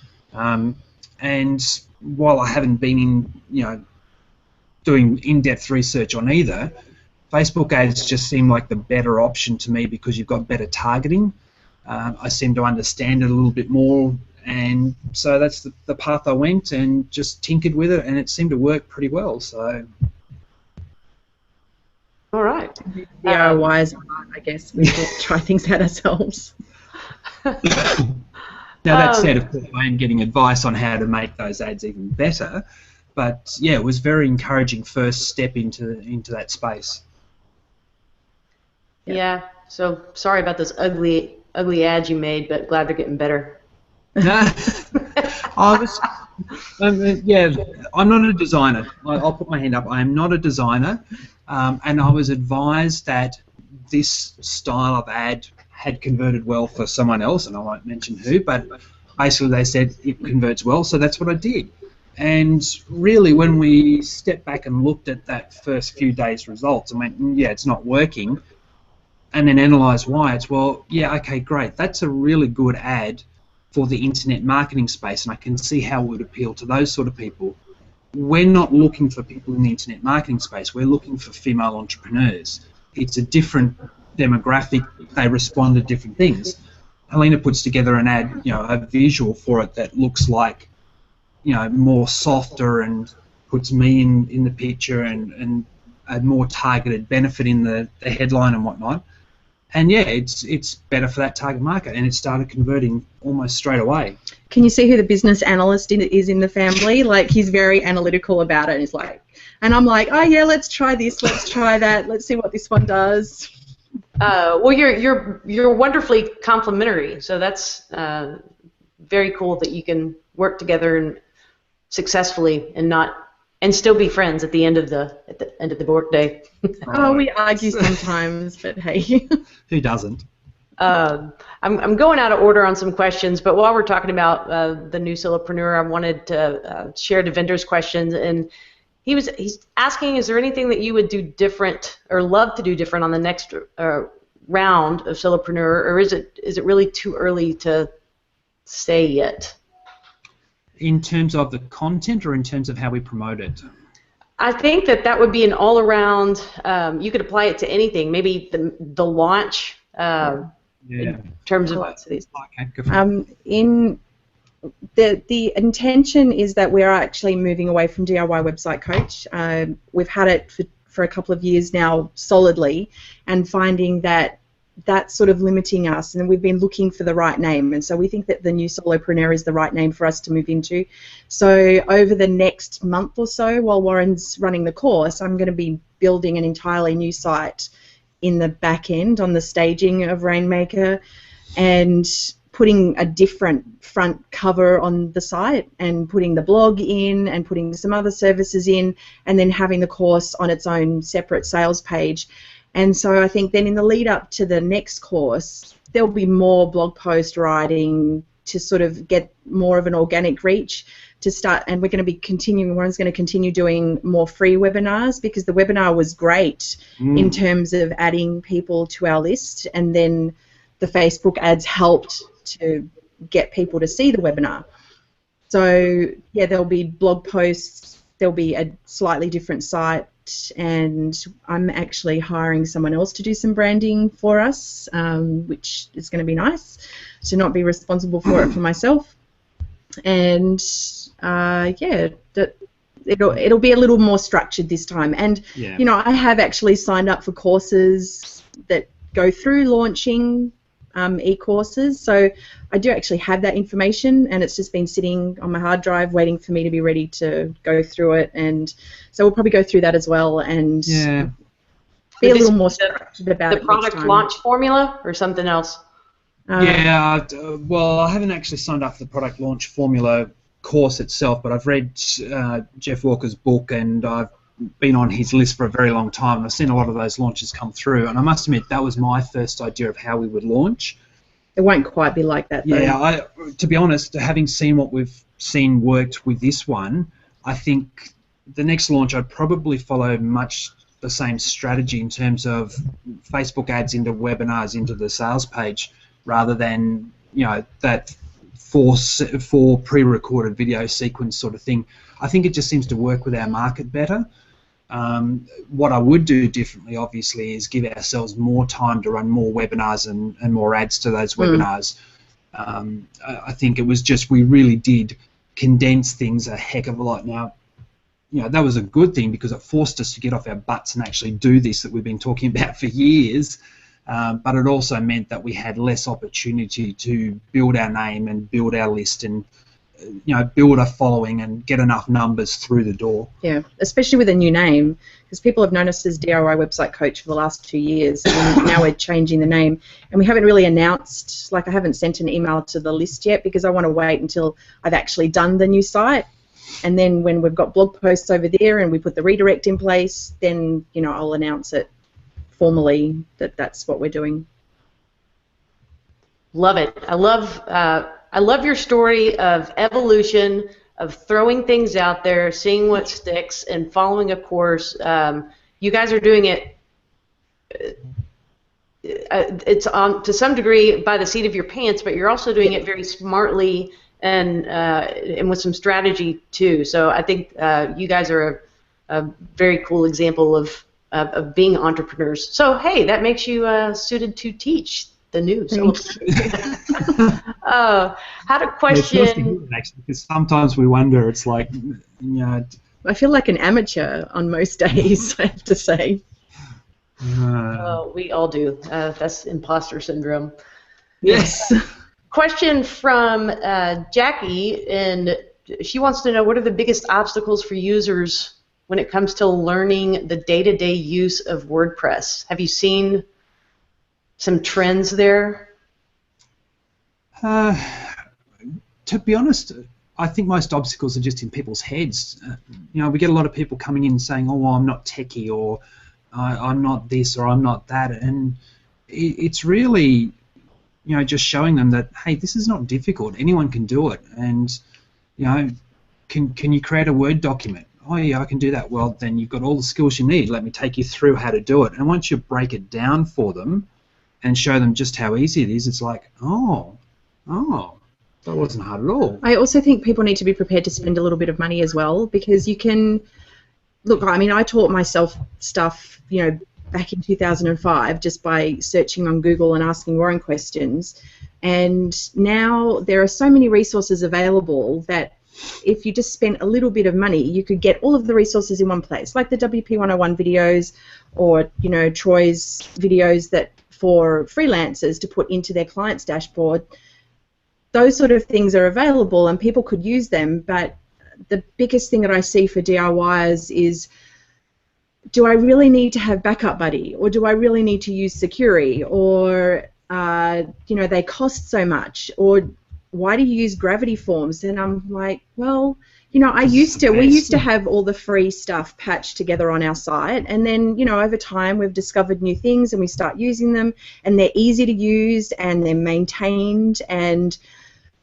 And while I haven't been doing in-depth research on either, Facebook ads just seem like the better option to me, because you've got better targeting. I seem to understand it a little bit more, and so that's the path I went and just tinkered with it, and it seemed to work pretty well. So, all right. DIYs, I guess we should try things out ourselves. Now that said, of course, I am getting advice on how to make those ads even better, but yeah, it was very encouraging first step into that space. Yeah, so sorry about those ugly ads you made, but glad they're getting better. Yeah, I'm not a designer. I'll put my hand up. I am not a designer, and I was advised that this style of ad had converted well for someone else, and I won't mention who, but basically they said it converts well, so that's what I did. And really, when we stepped back and looked at that first few days' results and went, yeah, it's not working, and then analyse why, it's, well, yeah, okay, great, that's a really good ad for the internet marketing space, and I can see how it would appeal to those sort of people. We're not looking for people in the internet marketing space, we're looking for female entrepreneurs. It's a different demographic, they respond to different things. Helena puts together an ad, a visual for it that looks like, more softer, and puts me in the picture, and a more targeted benefit in the headline and whatnot. And yeah, it's better for that target market, and it started converting almost straight away. Can you see who the business analyst is in the family? Like, he's very analytical about it, and he's like, and I'm like, oh yeah, let's try this, let's try that, let's see what this one does. Well, you're wonderfully complimentary, so that's very cool that you can work together and successfully and still be friends at the end of the work day. Oh, we argue sometimes, but hey. Who doesn't? I'm going out of order on some questions, but while we're talking about the new solopreneur, I wanted to share the vendor's questions, and he's asking, is there anything that you would do different or love to do different on the next round of solopreneur, or is it really too early to say yet? In terms of the content, or in terms of how we promote it? I think that would be an all-around. You could apply it to anything. Maybe the launch in terms of cities. In the intention is that we are actually moving away from DIY Website Coach. We've had it for a couple of years now solidly, and finding that that's sort of limiting us, and we've been looking for the right name, and so we think that the new solopreneur is the right name for us to move into. So over the next month or so, while Warren's running the course, I'm going to be building an entirely new site in the back end on the staging of Rainmaker, and putting a different front cover on the site and putting the blog in and putting some other services in, and then having the course on its own separate sales page. And so I think then in the lead up to the next course, there'll be more blog post writing to sort of get more of an organic reach to start, and we're going to be continuing, Warren's going to continue doing more free webinars, because the webinar was great in terms of adding people to our list, and then the Facebook ads helped to get people to see the webinar. So yeah, there'll be blog posts, there'll be a slightly different site, and I'm actually hiring someone else to do some branding for us, which is going to be nice to not be responsible for it for myself. And yeah, it'll be a little more structured this time. And you know, I have actually signed up for courses that go through launching e-courses, so I do actually have that information, and it's just been sitting on my hard drive waiting for me to be ready to go through it. And so we'll probably go through that as well, and be a little more structured about it. The product launch formula or something else? Well, I haven't actually signed up for the product launch formula course itself, but I've read Jeff Walker's book, and I've been on his list for a very long time, and I've seen a lot of those launches come through, and I must admit that was my first idea of how we would launch. It won't quite be like that, though. Yeah, to be honest, having seen what we've seen worked with this one, I think the next launch I'd probably follow much the same strategy in terms of Facebook ads into webinars into the sales page, rather than, you know, that four pre-recorded video sequence sort of thing. I think it just seems to work with our market better. What I would do differently, obviously, is give ourselves more time to run more webinars and more ads to those webinars. I think it was just, we really did condense things a heck of a lot. Now, you know, that was a good thing, because it forced us to get off our butts and actually do this that we've been talking about for years. But it also meant that we had less opportunity to build our name and build our list and, you know, build a following and get enough numbers through the door. Yeah, especially with a new name, because people have known us as DIY Website Coach for the last 2 years, and now we're changing the name. And we haven't really announced, like I haven't sent an email to the list yet, because I want to wait until I've actually done the new site. And then when we've got blog posts over there and we put the redirect in place, then, you know, I'll announce it formally that that's what we're doing. Love it. I love your story of evolution, of throwing things out there, seeing what sticks, and following a course. You guys are doing it. It's to some degree by the seat of your pants, but you're also doing it very smartly and with some strategy too. So I think you guys are a very cool example of being entrepreneurs. So hey, that makes you suited to teach the news. Had a question. Actually, because sometimes we wonder. It's like, you know, I feel like an amateur on most days, I have to say. We all do. That's imposter syndrome. Yes. Question from Jackie, and she wants to know, what are the biggest obstacles for users when it comes to learning the day-to-day use of WordPress? Have you seen some trends there? To be honest, I think most obstacles are just in people's heads. You know, we get a lot of people coming in saying, "Oh, well, I'm not techie," or "I'm not this," or "I'm not that," and it's really, you know, just showing them that, hey, this is not difficult. Anyone can do it. And, you know, can you create a Word document? Oh, yeah, I can do that. Well, then you've got all the skills you need. Let me take you through how to do it. And once you break it down for them and show them just how easy it is, it's like, oh, that wasn't hard at all. I also think people need to be prepared to spend a little bit of money as well, because you can, look, I mean, I taught myself stuff, you know, back in 2005 just by searching on Google and asking Warren questions, and now there are so many resources available that if you just spent a little bit of money, you could get all of the resources in one place, like the WP101 videos, or, you know, Troy's videos that for freelancers to put into their client's dashboard. Those sort of things are available and people could use them, but the biggest thing that I see for DIYers is, do I really need to have Backup Buddy, or do I really need to use Securi, or they cost so much, or why do you use Gravity Forms? And I'm like, well, we used to have all the free stuff patched together on our site, and then, over time we've discovered new things and we start using them, and they're easy to use and they're maintained, and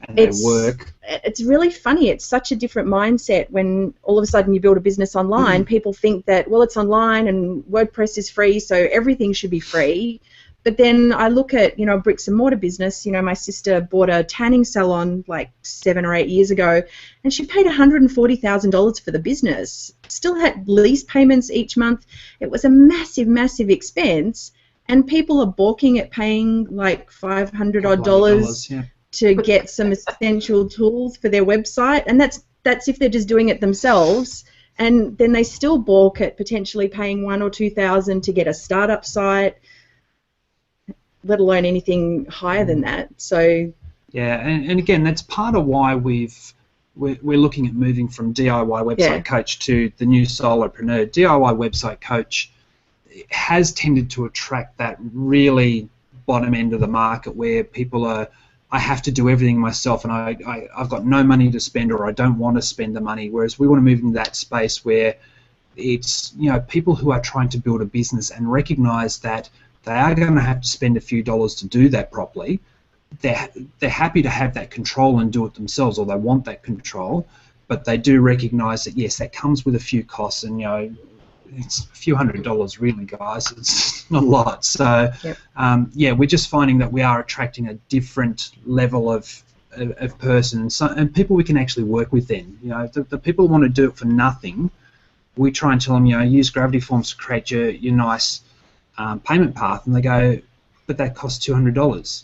they work. It's really funny. It's such a different mindset when all of a sudden you build a business online. People think that, well, it's online and WordPress is free, so everything should be free. But then I look at, bricks and mortar business. My sister bought a tanning salon like 7 or 8 years ago, and she paid $140,000 for the business. Still had lease payments each month. It was a massive, massive expense, and people are balking at paying like $500 odd to get some essential tools for their website, and that's if they're just doing it themselves. And then they still balk at potentially paying $1,000 or $2,000 to get a startup site, let alone anything higher than that. So yeah, and again, that's part of why we're looking at moving from DIY Website Coach to the new Solopreneur. DIY Website Coach has tended to attract that really bottom end of the market where people are, I have to do everything myself, and I've got no money to spend, or I don't want to spend the money. Whereas we want to move into that space where it's people who are trying to build a business and recognise that they are going to have to spend a few dollars to do that properly. They're happy to have that control and do it themselves, or they want that control, but they do recognise that yes, that comes with a few costs, and it's a few $100 really, guys. It's not a lot. So we're just finding that we are attracting a different level of person, and people we can actually work with. Then the people who want to do it for nothing, we try and tell them use Gravity Forms to create your nice payment path, and they go, but that costs $200.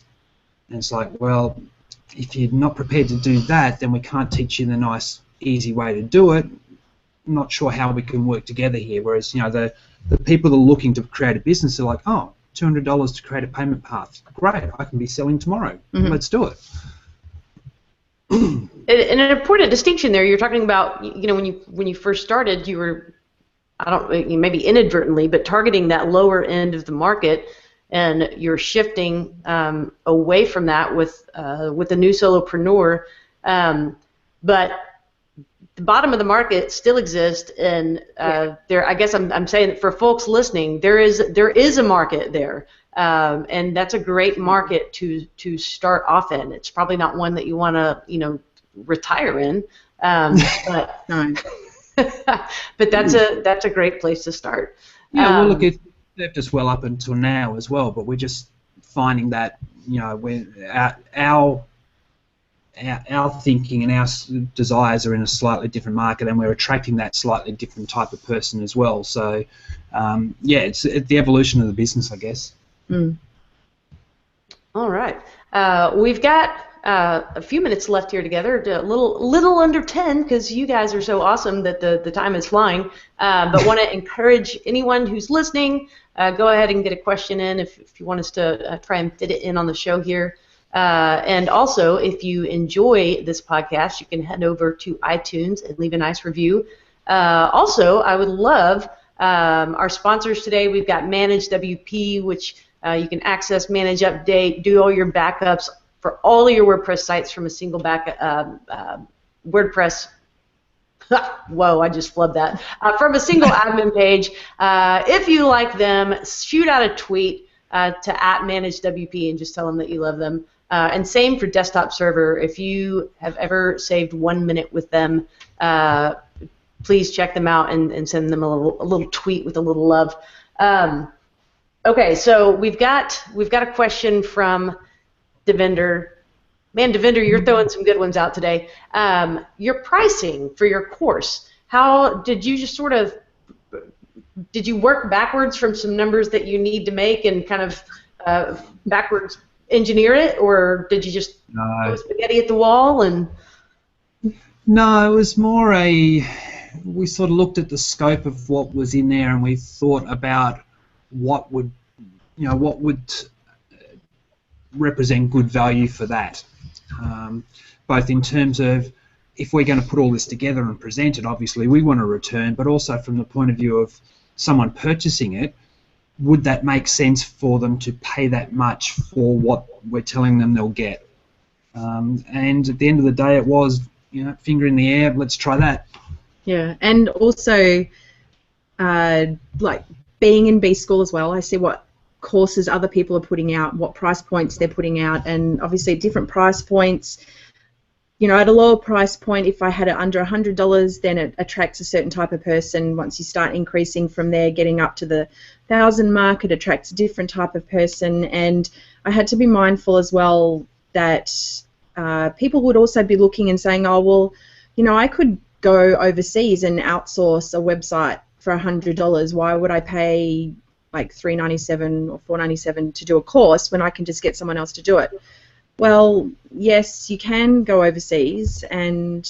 And it's like, well, if you're not prepared to do that, then we can't teach you the nice, easy way to do it. I'm not sure how we can work together here. Whereas, the people that are looking to create a business are like, oh, $200 to create a payment path. Great, I can be selling tomorrow. Let's do it. And an important distinction there, you're talking about, when you first started, you were, maybe inadvertently, but targeting that lower end of the market, and you're shifting away from that with the new solopreneur. But the bottom of the market still exists, and there. I guess I'm saying that for folks listening, there is a market there, and that's a great market to start off in. It's probably not one that you want to retire in, but. No. But that's a great place to start. Yeah, well, look, it served us well up until now as well, but we're just finding that our thinking and our desires are in a slightly different market, and we're attracting that slightly different type of person as well. So, it's the evolution of the business, I guess. All right, we've got a few minutes left here together, a little under 10, because you guys are so awesome that the time is flying. But want to encourage anyone who's listening, go ahead and get a question in if you want us to try and fit it in on the show here. And also, if you enjoy this podcast, you can head over to iTunes and leave a nice review. Also, I would love our sponsors today. We've got Manage WP, which you can access, manage, update, do all your backups for all of your WordPress sites from a single WordPress. Whoa, I just flubbed that. From a single admin page. If you like them, shoot out a tweet to @ManageWP and just tell them that you love them. And same for Desktop Server. If you have ever saved 1 minute with them, please check them out and send them a little tweet with a little love. Okay, so we've got a question from Devender. Man, Devender, you're throwing some good ones out today. Your pricing for your course, how did you just did you work backwards from some numbers that you need to make and kind of backwards engineer it, or did you just throw spaghetti at the wall? And no, it was more we sort of looked at the scope of what was in there, and we thought about what would represent good value for that, both in terms of if we're going to put all this together and present it, obviously we want a return, but also from the point of view of someone purchasing it, would that make sense for them to pay that much for what we're telling them they'll get? And at the end of the day, it was, finger in the air, let's try that. Yeah, and also, like being in B School as well, I see what courses other people are putting out, what price points they're putting out, and obviously different price points. At a lower price point, if I had it under $100, then it attracts a certain type of person. Once you start increasing from there, getting up to the 1,000 mark, it attracts a different type of person. And I had to be mindful as well that people would also be looking and saying, oh, well, I could go overseas and outsource a website for $100. Why would I pay like $397 or $497 to do a course when I can just get someone else to do it? Well, yes, you can go overseas, and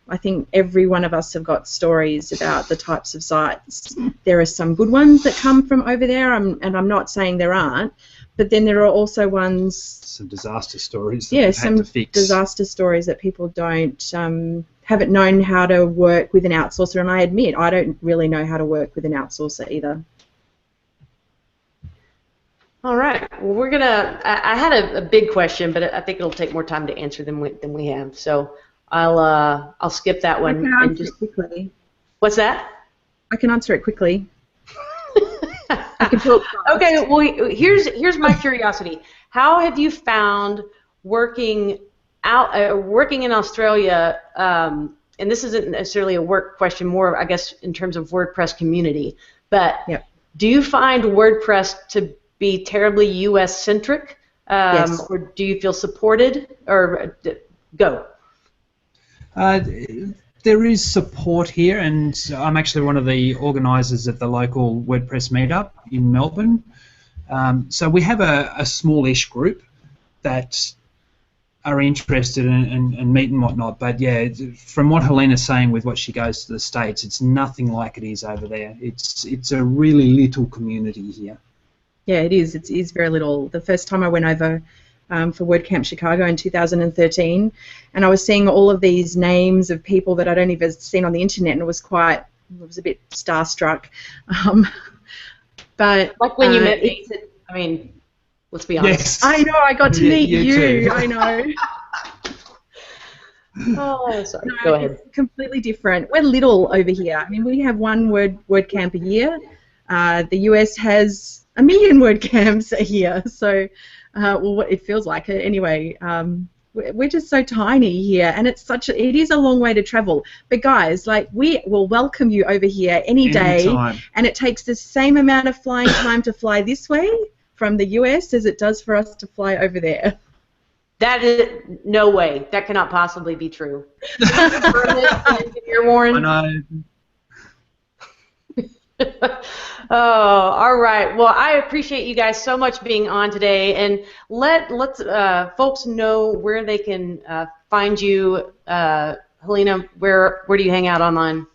I think every one of us have got stories about the types of sites. There are some good ones that come from over there, and I'm not saying there aren't, but then there are also some disaster stories that we've had to fix. Disaster stories that people haven't known how to work with an outsourcer, and I admit I don't really know how to work with an outsourcer either. All right. Well, we're gonna. I had a big question, but I think it'll take more time to answer than we have. So I'll skip that one. I can answer it quickly. What's that? I can answer it quickly. I can talk fast. Okay. Well, here's my curiosity. How have you found working in Australia? And this isn't necessarily a work question, more I guess in terms of WordPress community. But yep. Do you find WordPress to be terribly U.S. centric, yes. Or do you feel supported? Or go. There is support here, and I'm actually one of the organisers of the local WordPress meetup in Melbourne. So we have a smallish group that are interested and meet and whatnot. But yeah, from what Helena's saying with what she goes to the States, it's nothing like it is over there. It's a really little community here. Yeah, it is. It is very little. The first time I went over for WordCamp Chicago in 2013, and I was seeing all of these names of people that I'd only ever seen on the internet, and it was a bit starstruck. But like when you met me, I mean, let's be honest. Yes. I know. I got to meet you. Too. I know. Oh, sorry. No, Go ahead. It's completely different. We're little over here. I mean, we have one WordCamp a year. The US has 1 million WordCamps a year, so well, it feels like it anyway. We're just so tiny here, and it is a long way to travel. But guys, like, we will welcome you over here any day, and it takes the same amount of flying time to fly this way from the US as it does for us to fly over there. That is no way. That cannot possibly be true. You're Warren. I know. Oh, all right. Well, I appreciate you guys so much being on today, and let's folks know where they can find you. Helena, where do you hang out online?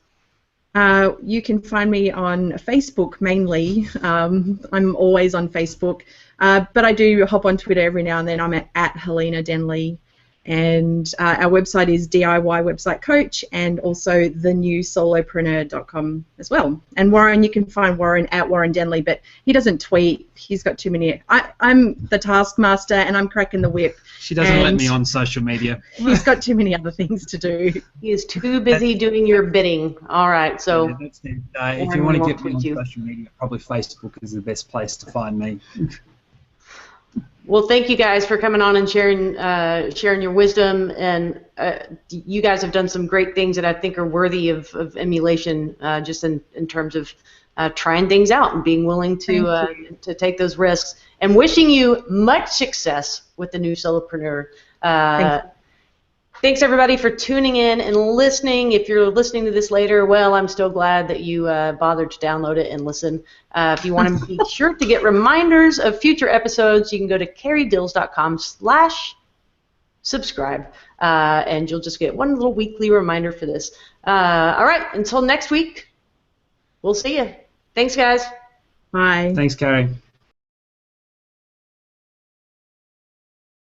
You can find me on Facebook mainly. I'm always on Facebook, but I do hop on Twitter every now and then. I'm at Helena Denley. And our website is DIY Website Coach, and also thenewsolopreneur.com as well. And Warren, you can find Warren at Warren Denley, but he doesn't tweet. He's got too many. I'm the taskmaster, and I'm cracking the whip. She doesn't let me on social media. He's got too many other things to do. He is too busy doing your bidding. All right, so yeah, that's it. If you want to get me on social media, probably Facebook is the best place to find me. Well, thank you guys for coming on and sharing your wisdom, and you guys have done some great things that I think are worthy of emulation, just in terms of trying things out and being willing to take those risks. And wishing you much success with the new solopreneur. Thanks everybody for tuning in and listening. If you're listening to this later, well, I'm still glad that you bothered to download it and listen. If you want to be sure to get reminders of future episodes, you can go to carriedills.com/subscribe, and you'll just get one little weekly reminder for this. All right, until next week, we'll see you. Thanks, guys. Bye. Thanks, Carrie.